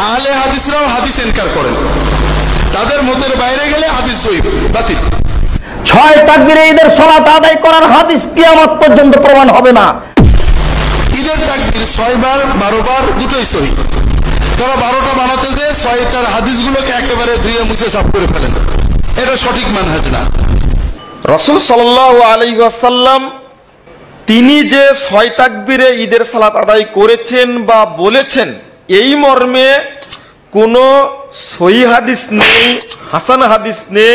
আহলে হাদিসরাও হাদিস ইনকার করেন, তাদের মতের বাইরে গেলে হাদিস সহিহ বাতিল। 6 তাকবীরে ঈদের সালাত আদায় করার হাদিস কিয়ামত পর্যন্ত প্রমাণ হবে না। ঈদের তাকবীর 6 বার 12 বার দুটোই সহিহ। তারা 12টা বানাতে যে 6টার হাদিসগুলোকে একেবারে ধুয়ে মুছে সাফ করে ফেলেন, এটা সঠিক মানহাজ না। রাসূল সাল্লাল্লাহু আলাইহি ওয়াসাল্লাম তিনি যে 6 তাকবীরে ঈদের সালাত আদায় করেছেন বা বলেছেন, এই মর্মে কোনো সহিহ হাদিস নেই, হাসান হাদিস নেই,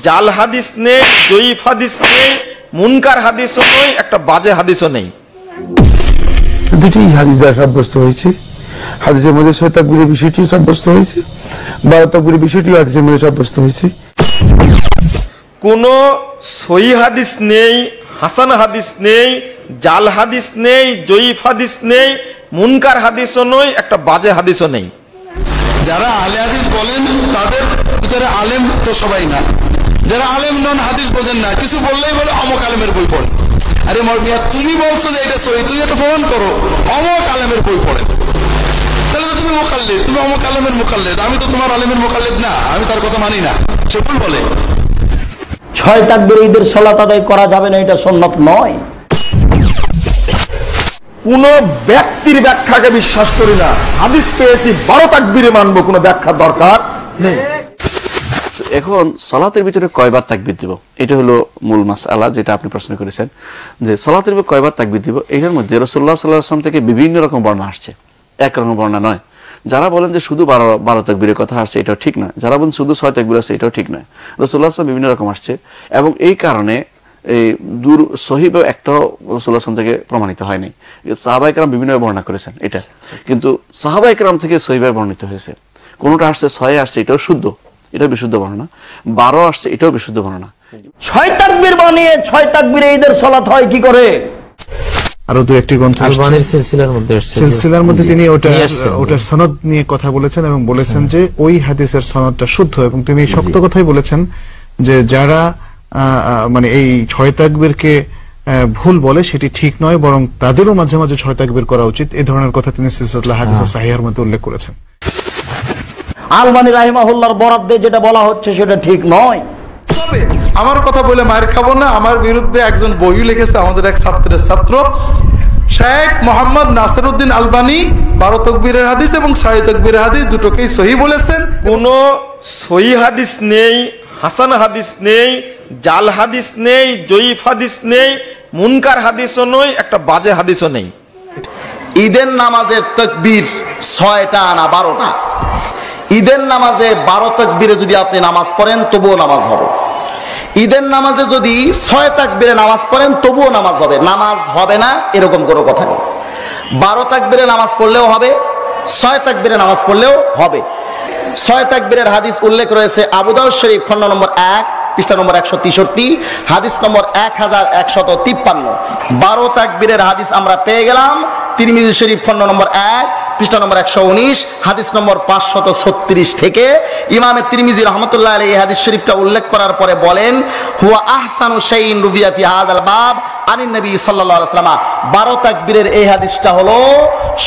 জাল হাদিস নেই, জয়ীফ হাদিস নেই, মুনকার হাদিসও নেই, একটা বাজে হাদিসও নেই। দুটি হাদিস দ্বারা সাব্যস্ত হয়েছে। হাদিসের মধ্যে 6 তাকবীরের বিষয়টি সাব্যস্ত হয়েছে, 12 তাকবীরের বিষয়টি হাদিসের মধ্যে সাব্যস্ত হয়েছে। কোনো সহিহ হাদিস নেই, হাসান হাদিস নেই, জাল হাদিস নেই, জয়ীফ হাদিস নেই, মুনকার হাদিসও নয়, একটা বাজে হাদিসও নেই। যারা আহলে হাদিস বলেন তাদের ভিতরে আলেম তো সবাই না, যারা আলেম নন হাদিস বোঝেন না, কিছু বললেই বলে অমুক আলেমের বই পড়েন। আরে মরমিয়া, তুমি বলছো যে এটা সহিহ, তুমি এটা প্রমাণ করো, অমুক আলেমের বই পড়েন। তাহলে তো তুমি মুকাল্লিদ, তুমি অমুক আলেমের মুকাল্লিদ, আমি তো তোমার আলেমের মুকাল্লিদ না, আমি তার কথা মানি না, সে ভুল বলে। 6 তাকবীরে ঈদের সালাত আদায় করা যাবে না, এটা সুন্নাত নয়। কোন ব্যক্তির ব্যাখ্যাকে বিশ্বাস করি না, হাদিস পেয়েছি 12 তাকবীরে মানবো, কোনো ব্যাখ্যা দরকার নেই। এখন সালাতের ভিতরে কয়বার তাকবীর দিব, এটা হলো মূল মাসআলা যেটা আপনি প্রশ্ন করেছেন, যে সালাতের ভিতরে কয়বার তাকবীর দিব। এটার মধ্যে রাসূলুল্লাহ সাল্লাল্লাহু আলাইহি ওয়াসাল্লাম থেকে বিভিন্ন রকম বর্ণনা আসছে, একরকম বর্ণনা নয়। যারা বলেন যে শুধু 12 তাকবীরের কথা আসছে, এটাও ঠিক নয়। যারা বলেন শুধু 6 তাকবীর আছে, এটাও ঠিক নয়। রাসূলুল্লাহ সাল্লাল্লাহু আলাইহি ওয়াসাল্লাম বিভিন্ন রকম আসছে, এবং এই কারণে এই সহিহ একটাও রাসূলুল্লাহ সাল্লাল্লাহু থেকে প্রমাণিত হয়নি। সাহাবায়ে কেরাম বিভিন্ন বর্ণনা করেছেন এটা, কিন্তু সাহাবায়ে কেরাম থেকে সহিহ বর্ণিত হয়েছে। কোনটা আসছে 6 আসছে, এটাও শুদ্ধ, এটা বিশুদ্ধ বর্ণনা। 12 আসছে, এটাও বিশুদ্ধ বর্ণনা। 6 তাকবীর বানিয়ে 6 তাকবীরে ঈদের সালাত হয় কি করে? আরো দু একটি গ্রন্থ আলবানীর সিলসিলার মধ্যে তিনি ওটার সনদ নিয়ে কথা বলেছেন এবং বলেছেন যে ওই হাদিসের সনদটা শুদ্ধ, এবং তিনি শক্ত কথাই বলেছেন যে যারা মানে এই 6 তাকবীরকে ভুল বলে সেটি ঠিক নয়, বরং তাদেরও মাঝে মাঝে 6 তাকবীর করা উচিত। এই ধরনের কথা তিনি সিলসিলাতুল হাদিস সাহিহার মধ্যে উল্লেখ করেছেন। আলবানী রাহিমাহুল্লাহর বরাদ্দে যেটা বলা হচ্ছে সেটা ঠিক নয়। তবে আমার কথা বলে মায়ের খাবো না, আমার বিরুদ্ধে একজন বই লিখেছে, আমাদের এক ছাত্রের ছাত্র শেখ মোহাম্মদ নাসিরউদ্দিন আলবানী 12 তাকবীরের হাদিস এবং 6 তাকবীরের হাদিস দুটোকেই সহিহ বলেছেন। কোনো সহিহ হাদিস নেই, হাসান হাদিস নেই, জাল হাদিস নেই, জয়ীফ হাদিস নেই, মুনকার হাদিসও নয়, একটা বাজে হাদিসও নেই। ঈদের নামাজের তাকবীর 6টা না 12টা। ঈদের নামাজে 12 তাকবীরে যদি আপনি নামাজ পড়েন তবুও নামাজ হবে। ঈদের নামাজে যদি 6 তাকবীরে নামাজ পড়েন তবুও নামাজ হবে। নামাজ হবে না এরকম কোনো কথা নেই। 12 তাকবীরে নামাজ পড়লেও হবে, 6 তাকবীরে নামাজ পড়লেও হবে। 6 তাকবীরের হাদিস উল্লেখ রয়েছে আবু দাউদ শরীফ খণ্ড নম্বর 1 পৃষ্ঠা নম্বর 163, হাদিস নম্বর 1153। 12 তাকবীরের হাদিস আমরা পেয়ে গেলাম তিরমিজি শরীফ খণ্ড নম্বর 1 পৃষ্ঠা নম্বর 119, হাদিস নম্বর 536 থেকে। ইমামে তিরমিজি রহমাতুল্লাহ আলাইহি হাদিস শরীফটা উল্লেখ করার পরে বলেন, হুয়া আহসানু শাইইন রুবিয়া ফি হাযাল বাব আনিন নবী সাল্লাল্লাহু আলাইহি ওয়াসাল্লাম। 12 তাকবীরের এই হাদিসটা হলো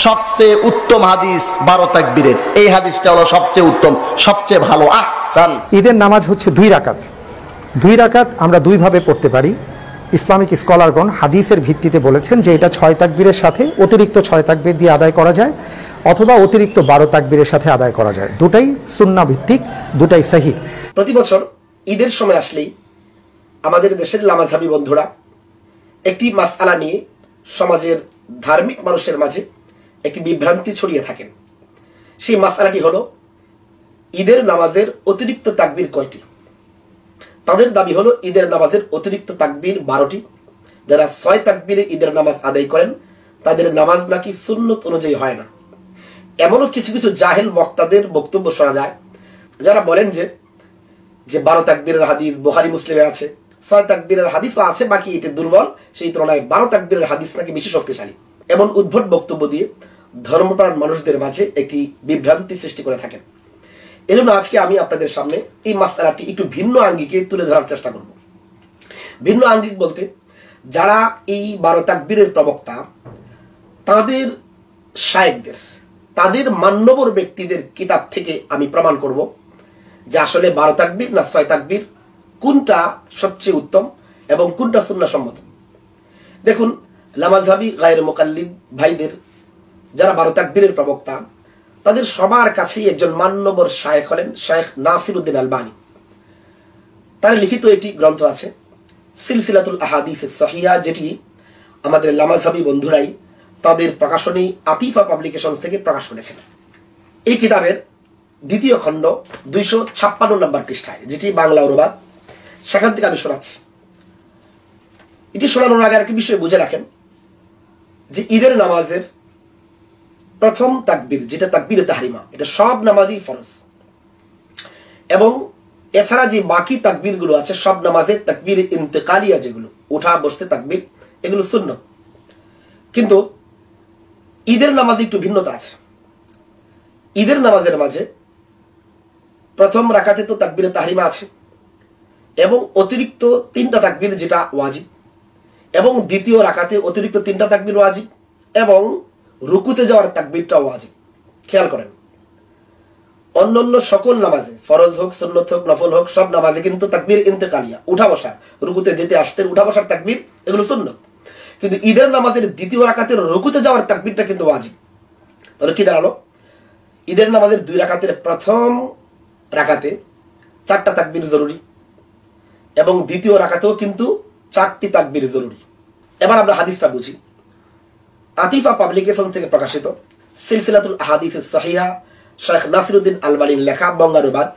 সবচেয়ে উত্তম হাদিস। 12 তাকবীরের এই হাদিসটা হলো সবচেয়ে উত্তম, সবচেয়ে ভালো, আহসান। ঈদের নামাজ হচ্ছে 2 রাকাত। 2 রাকাত আমরা 2 ভাবে পড়তে পারি। ইসলামিক স্কলারগণ হাদিসের ভিত্তিতে বলেছেন যে এটা 6 তাকবীরের সাথে অতিরিক্ত 6 তাকবীর দিয়ে আদায় করা যায়, অথবা অতিরিক্ত 12 তাকবীরের সাথে আদায় করা যায়। দুটাই সুন্নাহ ভিত্তিক, দুটাই সহিহ। প্রতি বছর ঈদের সময় আসলেই আমাদের দেশের লামাযহাবী বন্ধুরা একটি মাসআলা নিয়ে সমাজের ধার্মিক মানুষের মাঝে একটি বিভ্রান্তি ছড়িয়ে থাকেন। সেই মাসআলাটি হলো ঈদের নামাজের অতিরিক্ত তাকবীর কয়টি। তাদের দাবি হলো ঈদের নামাজের অতিরিক্ত তাকবীর 12টি। যারা 6 তাকবীরে ঈদের নামাজ আদায় করেন তাদের নামাজ নাকি সুন্নত অনুযায়ী হয় না। এমনও কিছু কিছু জাহেল বক্তাদের বক্তব্য শোনা যায় যারা বলেন যে 12 তাকবীরের হাদিস বুখারী মুসলিমে আছে, 6 তাকবীরের হাদিসও আছে, বাকি এটা দুর্বল, সেই তুলনায় 12 তাকবীরের হাদিস নাকি বেশি শক্তিশালী। এমন উদ্ভট বক্তব্য দিয়ে ধর্মপ্রাণ মানুষদের মাঝে একটি বিভ্রান্তি সৃষ্টি করে থাকেন। এজন্য আজকে আমি আপনাদের সামনে এই মাসআলাটি একটু ভিন্ন আঙ্গিকে তুলে ধরার চেষ্টা করব। ভিন্ন আঙ্গিক বলতে, যারা এই 12 তাকবীরের প্রবক্তা তাদের শায়েখদের তাদের মান্যবর ব্যক্তিদের কিতাব থেকে আমি প্রমাণ করব যে আসলে 12 তাকবীর না 6 তাকবীর কোনটা সবচেয়ে উত্তম এবং কোনটা সুন্নাহ সম্মত। দেখুন, লামাযহাবী গায়র মুকাল্লিদ ভাইদের যারা 12 তাকবীরের প্রবক্তা, তাদের সবার কাছেই একজন মান্যবর শায়েখ হলেন শায়েখ নাসিরউদ্দিন আলবানী। তার লিখিত একটি গ্রন্থ আছে সিলসিলাতুল আহাদিস সহিহা, যেটি আমাদের লামাযহাবী বন্ধুরাই তাদের প্রকাশনী আতিফা পাবলিকেশনস থেকে প্রকাশ করেছেন। এই কিতাবের 2য় খণ্ড 256 নম্বর পৃষ্ঠায়, যেটি বাংলা অনুবাদ, সেখান থেকে আমি শোনাচ্ছি। এটি শোনানোর আগে আরেকটি বিষয় বুঝে রাখেন যে ঈদের নামাজের প্রথম তাকবীর, যেটা তাকবীরে তাহরিমা, এটা সব নামাজই ফরজ, এবং এছাড়া যে বাকি তাকবীর গুলো আছে সব নামাজে তাকবীর ইন্তেকালিয়া, যেগুলো উঠা বসতে তাকবীর, এগুলো সুন্নাত। কিন্তু ঈদের নামাজে একটু ভিন্নতা আছে। ঈদের নামাজের মাঝে প্রথম রাকাতে তো তাকবীরে তাহরিমা আছে, এবং অতিরিক্ত 3টা তাকবীর যেটা ওয়াজিব, এবং দ্বিতীয় রাকাতে অতিরিক্ত 3টা তাকবীর ওয়াজিব, এবং রুকুতে যাওয়ার তাকবীরটা ওয়াজিব। খেয়াল করেন, অন্যান্য সকল নামাজে, ফরজ হোক, সুন্নত হোক, নফল হোক, সব নামাজে কিন্তু তাকবীর ইন্তেকালিয়া, উঠা বসা, রুকুতে যেতে আসতে উঠা বসার তাকবীর, এগুলো সুন্নত। কিন্তু ঈদের নামাজের দ্বিতীয় রাকাতের রুকুতে যাওয়ার তাকবীরটা কিন্তু ওয়াজিব। তাহলে কি দাঁড়ালো? ঈদের নামাজের 2 রাকাতের প্রথম রাকাতে 4টা তাকবীর জরুরি, এবং দ্বিতীয় রাকাতেও কিন্তু 4টি তাকবীর জরুরি। এবার আমরা হাদিসটা বুঝি। আতিফা পাবলিকেশন থেকে প্রকাশিত সিলসিলাতুল আহাদিস সহিহা, শাইখ নাসিরউদ্দিন আলবানীর লেখা, বঙ্গানুবাদ,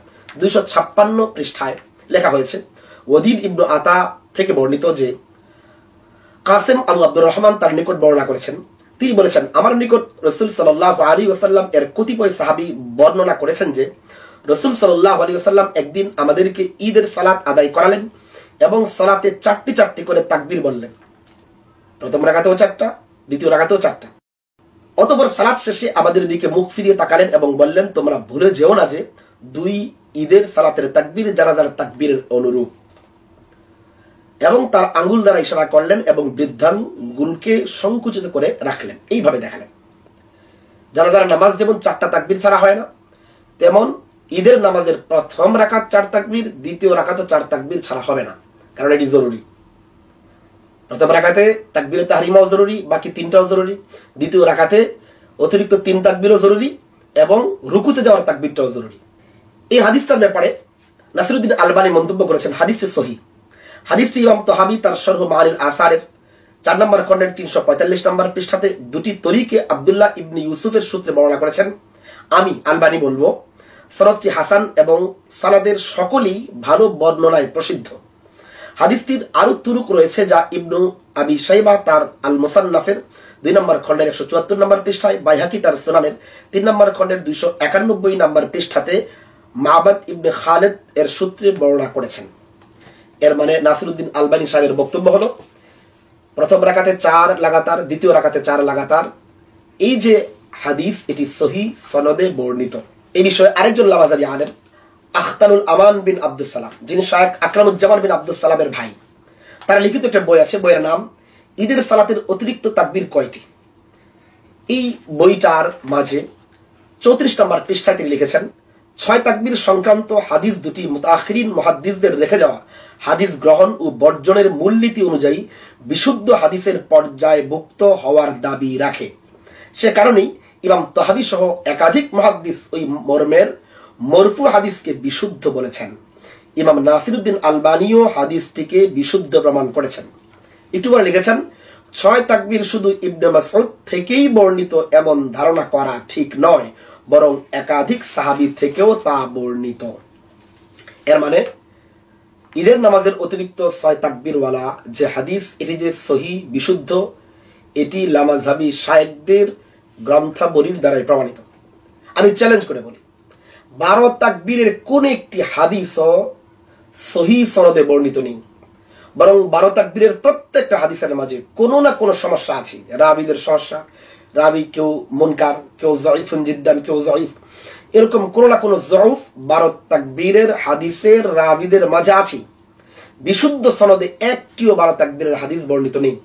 256 পৃষ্ঠায় লেখা হয়েছে। ওয়াদিদ ইবনে আতা থেকে বর্ণিত যে কাসেম আবু আব্দুর রহমান তার নিকট বর্ণনা করেছেন, তিনি বলেছেন, আমার নিকট রাসূল সাল্লাল্লাহু আলাইহি ওয়াসাল্লাম এর কতিপয় সাহাবী বর্ণনা করেছেন যে রাসূল সাল্লাল্লাহু আলাইহি ওয়াসাল্লাম একদিন আমাদেরকে ঈদের সালাত আদায় করালেন এবং সালাতে 4টি করে তাকবীর বললেন। প্রথম রাকাতেও 4টা, দ্বিতীয় রাকাতেও 4টা। অতঃপর সালাত শেষে আমাদের দিকে মুখ ফিরিয়ে তাকালেন এবং বললেন, তোমরা ভুলে যেও না যে 2 ঈদের সালাতের তাকবীর জানাজার তাকবীরের অনুরূপ, এবং তার আঙ্গুল দ্বারা ইশারা করলেন এবং বৃদ্ধাঙ্গুলকে সংকুচিত করে রাখলেন। এইভাবে দেখালেন জানাজার নামাজ যেমন 4টা তাকবীর ছাড়া হয় না, তেমন ঈদের নামাজের প্রথম রাকাত 4 তাকবীর, দ্বিতীয় রাকাতও 4 তাকবীর ছাড়া হবে না, কারণ এটি জরুরি। প্রথম রাকাতে তাকবীরে তাহরিমাও জরুরি, বাকি 3টাও জরুরি। দ্বিতীয় রাকাতে অতিরিক্ত 3 তাকবীরও জরুরি, এবং রুকুতে যাওয়ার তাকবীরটাও জরুরি। এই হাদিসটার ব্যাপারে নাসিরউদ্দিন আলবানী মন্তব্য করেছেন, হাদিসটি সহিহ। হাদিসটি ইমাম তাহাবী তার শরহ মাআনিল আসারের 4 নম্বর খণ্ডের 345 নম্বর পৃষ্ঠাতে 2টি তরিকে আব্দুল্লাহ ইবনে ইউসুফের সূত্রে বর্ণনা করেছেন। আমি আলবানী বলবো সনদটি হাসান এবং সনদের সকলেই ভালো বর্ণনায় প্রসিদ্ধ। হাদিসটির আরো তুরুক রয়েছে যা ইবনু আবি শাইবা তার আল মুসান্নাফের 2 নম্বর খণ্ডের 174 নম্বর পৃষ্ঠায়, বাইহাকি তার সুনানের 3 নম্বর খণ্ডের 291 নম্বর পৃষ্ঠাতে মাবাদ ইবনে খালেদ এর সূত্রে বর্ণনা করেছেন। এর মানে নাসিরউদ্দিন আলবানী সাহেবের বক্তব্য হলো, প্রথম রাকাতে 4 লাগাতার, দ্বিতীয় রাকাতে 4 লাগাতার, এই যে হাদিস, এটি সহিহ সনদে বর্ণিত। এই বিষয়ে আরেকজন লামাযাবী আলেম আখতারুল আমান বিন আব্দুস সালাম, যিনি শায়েখ আকরামুজ্জামান বিন আব্দুস সালামের ভাই, তার লিখিত একটা বই আছে, বইয়ের নাম ঈদের সালাতের অতিরিক্ত তাকবীর কয়টি। এই বইটার মাঝে 34 নম্বর পৃষ্ঠায় তিনি লিখেছেন, 6 তাকবীর সংক্রান্ত হাদিস দুটি মুতাআখিরিন মুহাদ্দিসদের রেখে যাওয়া হাদিস গ্রহণ ও বর্জনের মূলনীতি অনুযায়ী বিশুদ্ধ হাদিসের পর্যায়ভুক্ত হওয়ার দাবি রাখে। সে কারণেই ইমাম তাহাবী সহ একাধিক মুহাদ্দিস ওই মর্মের মরফু হাদিসকে বিশুদ্ধ বলেছেন। ইমাম নাসিরউদ্দিন আলবানীও হাদিসটিকে বিশুদ্ধ প্রমাণ করেছেন। একটু পরে লিখেছেন, 6 তাকবীর শুধু ইবনে মাসউদ থেকেই বর্ণিত এমন ধারণা করা ঠিক নয়, বরং একাধিক সাহাবী থেকেও তা বর্ণিত। এর মানে ঈদের নামাজের অতিরিক্ত 6 তাকবীরওয়ালা যে হাদিস, এটি যে সহিহ বিশুদ্ধ, এটি লামাযহাবী শায়েখদের গ্রন্থাবলীর দ্বারাই প্রমাণিত। আমি চ্যালেঞ্জ করে বলি, 12 তাকবীরের কোন একটি হাদিসও সহিহ সনদে বর্ণিত নেই, বরং 12 তাকবীরের প্রত্যেকটা হাদিসের মাঝে কোনো না কোনো সমস্যা আছে। রাবীদের সমস্যা, রাবী কেউ মুনকার, কেউ যঈফুন জিদ্দান, কেউ যঈফ, এরকম কোনো না কোনো যঈফ 12 তাকবীরের হাদিসের রাবীদের মাঝে আছে। বিশুদ্ধ সনদে একটিও 12 তাকবীরের হাদিস বর্ণিত নেই।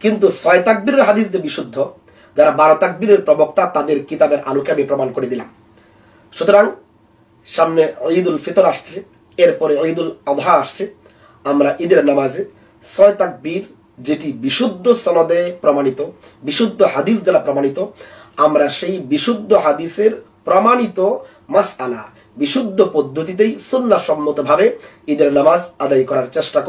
কিন্তু 6 তাকবীরের হাদিস যে বিশুদ্ধ, যারা 12 তাকবীরের প্রবক্তা তাদের কিতাবের আলোকে আমি প্রমাণ করে দিলাম। সুতরাং সামনে ঈদুল ফিতর আসছে, এরপরে ঈদুল আযহা আসছে। আমরা ঈদের নামাজে 6 তাকবীর, যেটি বিশুদ্ধ সনদে প্রমাণিত, বিশুদ্ধ হাদিস দ্বারা প্রমাণিত, আমরা সেই বিশুদ্ধ হাদিসের প্রমাণিত মাসআলা বিশুদ্ধ পদ্ধতিতেই সুন্নাহ সম্মতভাবে ঈদের নামাজ আদায় করার চেষ্টা করি।